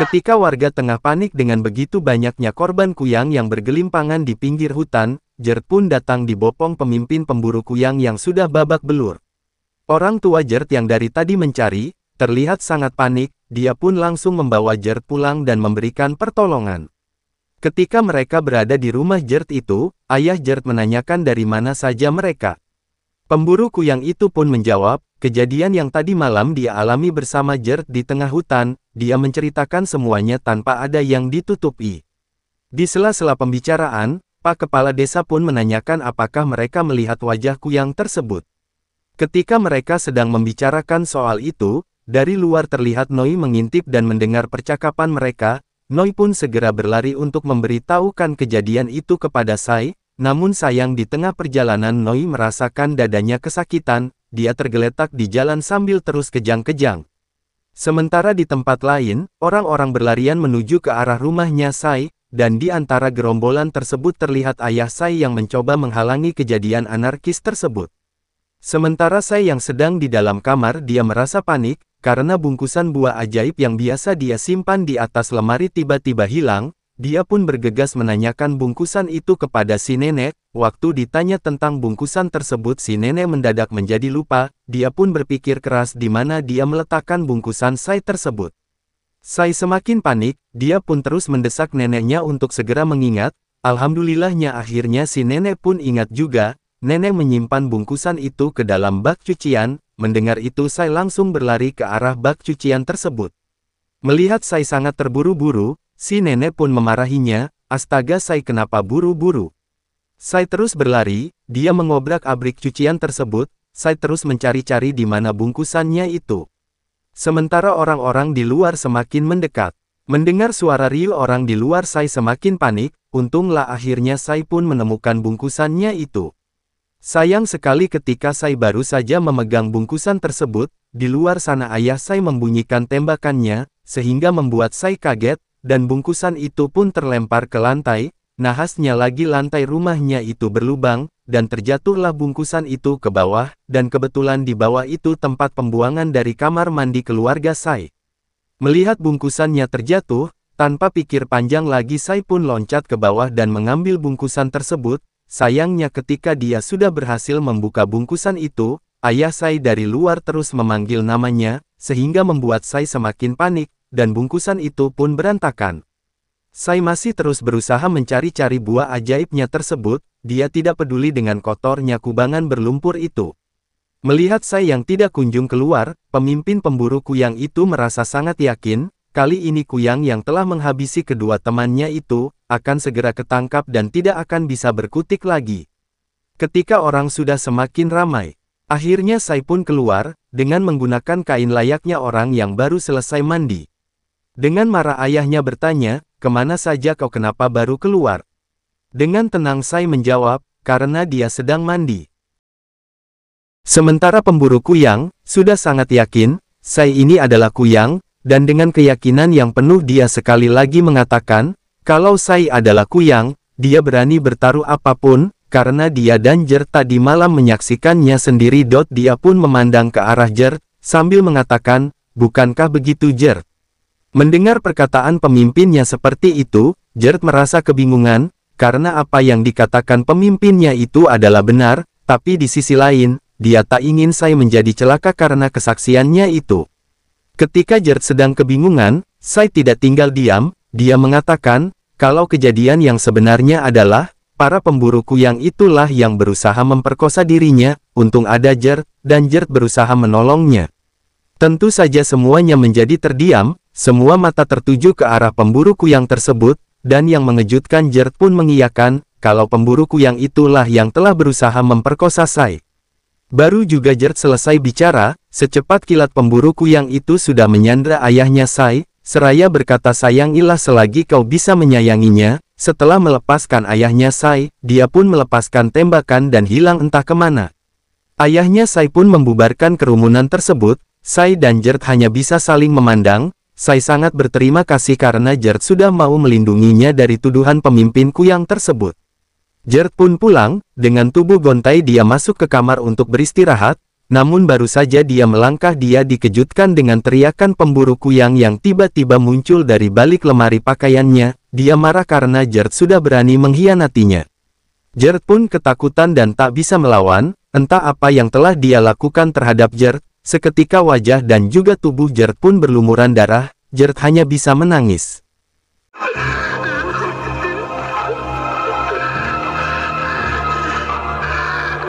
Ketika warga tengah panik dengan begitu banyaknya korban kuyang yang bergelimpangan di pinggir hutan, Gerd pun datang dibopong pemimpin pemburu kuyang yang sudah babak belur. Orang tua Gerd yang dari tadi mencari, terlihat sangat panik, dia pun langsung membawa Gerd pulang dan memberikan pertolongan. Ketika mereka berada di rumah Gerd itu, ayah Gerd menanyakan dari mana saja mereka. Pemburu kuyang itu pun menjawab, kejadian yang tadi malam dia alami bersama Gerd di tengah hutan, dia menceritakan semuanya tanpa ada yang ditutupi. Di sela-sela pembicaraan, Pak Kepala Desa pun menanyakan apakah mereka melihat wajah kuyang tersebut. Ketika mereka sedang membicarakan soal itu, dari luar terlihat Noi mengintip dan mendengar percakapan mereka. Noi pun segera berlari untuk memberitahukan kejadian itu kepada Sai, namun sayang di tengah perjalanan Noi merasakan dadanya kesakitan, dia tergeletak di jalan sambil terus kejang-kejang. Sementara di tempat lain, orang-orang berlarian menuju ke arah rumahnya Sai, dan di antara gerombolan tersebut terlihat ayah Sai yang mencoba menghalangi kejadian anarkis tersebut. Sementara Sai yang sedang di dalam kamar dia merasa panik, karena bungkusan buah ajaib yang biasa dia simpan di atas lemari tiba-tiba hilang, dia pun bergegas menanyakan bungkusan itu kepada si nenek. Waktu ditanya tentang bungkusan tersebut si nenek mendadak menjadi lupa, dia pun berpikir keras di mana dia meletakkan bungkusan Sai tersebut. Sai semakin panik, dia pun terus mendesak neneknya untuk segera mengingat. Alhamdulillahnya akhirnya si nenek pun ingat juga, nenek menyimpan bungkusan itu ke dalam bak cucian. Mendengar itu Sai langsung berlari ke arah bak cucian tersebut. Melihat Sai sangat terburu-buru, si nenek pun memarahinya, astaga Sai kenapa buru-buru. Sai terus berlari, dia mengobrak-abrik cucian tersebut, Sai terus mencari-cari di mana bungkusannya itu. Sementara orang-orang di luar semakin mendekat. Mendengar suara riuh orang di luar Sai semakin panik, untunglah akhirnya Sai pun menemukan bungkusannya itu. Sayang sekali ketika Sai baru saja memegang bungkusan tersebut, di luar sana ayah Sai membunyikan tembakannya, sehingga membuat Sai kaget, dan bungkusan itu pun terlempar ke lantai. Nahasnya lagi lantai rumahnya itu berlubang, dan terjatuhlah bungkusan itu ke bawah, dan kebetulan di bawah itu tempat pembuangan dari kamar mandi keluarga Sai. Melihat bungkusannya terjatuh, tanpa pikir panjang lagi Sai pun loncat ke bawah dan mengambil bungkusan tersebut. Sayangnya ketika dia sudah berhasil membuka bungkusan itu, ayah Sai dari luar terus memanggil namanya, sehingga membuat Sai semakin panik, dan bungkusan itu pun berantakan. Sai masih terus berusaha mencari-cari buah ajaibnya tersebut, dia tidak peduli dengan kotornya kubangan berlumpur itu. Melihat Sai yang tidak kunjung keluar, pemimpin pemburu kuyang itu merasa sangat yakin, kali ini kuyang yang telah menghabisi kedua temannya itu, akan segera ketangkap dan tidak akan bisa berkutik lagi. Ketika orang sudah semakin ramai, akhirnya Sai pun keluar, dengan menggunakan kain layaknya orang yang baru selesai mandi. Dengan marah ayahnya bertanya, kemana saja kau kenapa baru keluar? Dengan tenang Sai menjawab, karena dia sedang mandi. Sementara pemburu kuyang, sudah sangat yakin, Sai ini adalah kuyang, dan dengan keyakinan yang penuh dia sekali lagi mengatakan, kalau Sai adalah kuyang, dia berani bertaruh apapun, karena dia dan Gerd tadi malam menyaksikannya sendiri. Dia pun memandang ke arah Gerd, sambil mengatakan, bukankah begitu Gerd? Mendengar perkataan pemimpinnya seperti itu, Gerd merasa kebingungan, karena apa yang dikatakan pemimpinnya itu adalah benar, tapi di sisi lain, dia tak ingin Sai menjadi celaka karena kesaksiannya itu. Ketika Gerd sedang kebingungan, Sai tidak tinggal diam, dia mengatakan, kalau kejadian yang sebenarnya adalah, para pemburu kuyang itulah yang berusaha memperkosa dirinya, untung ada Gerd, dan Gerd berusaha menolongnya. Tentu saja semuanya menjadi terdiam, semua mata tertuju ke arah pemburu kuyang tersebut, dan yang mengejutkan Gerd pun mengiyakan, kalau pemburu kuyang itulah yang telah berusaha memperkosa Sai. Baru juga Gerd selesai bicara, secepat kilat pemburu kuyang itu sudah menyandra ayahnya Sai, seraya berkata sayangilah selagi kau bisa menyayanginya. Setelah melepaskan ayahnya Sai, dia pun melepaskan tembakan dan hilang entah kemana. Ayahnya Sai pun membubarkan kerumunan tersebut, Sai dan Gerd hanya bisa saling memandang. Sai sangat berterima kasih karena Gerd sudah mau melindunginya dari tuduhan pemimpin kuyang tersebut. Gerd pun pulang, dengan tubuh gontai dia masuk ke kamar untuk beristirahat, Namun baru saja dia melangkah, dia dikejutkan dengan teriakan pemburu kuyang yang tiba-tiba muncul dari balik lemari pakaiannya. Dia marah karena Gerd sudah berani mengkhianatinya. Gerd pun ketakutan dan tak bisa melawan. Entah apa yang telah dia lakukan terhadap Gerd. Seketika wajah dan juga tubuh Gerd pun berlumuran darah. Gerd hanya bisa menangis.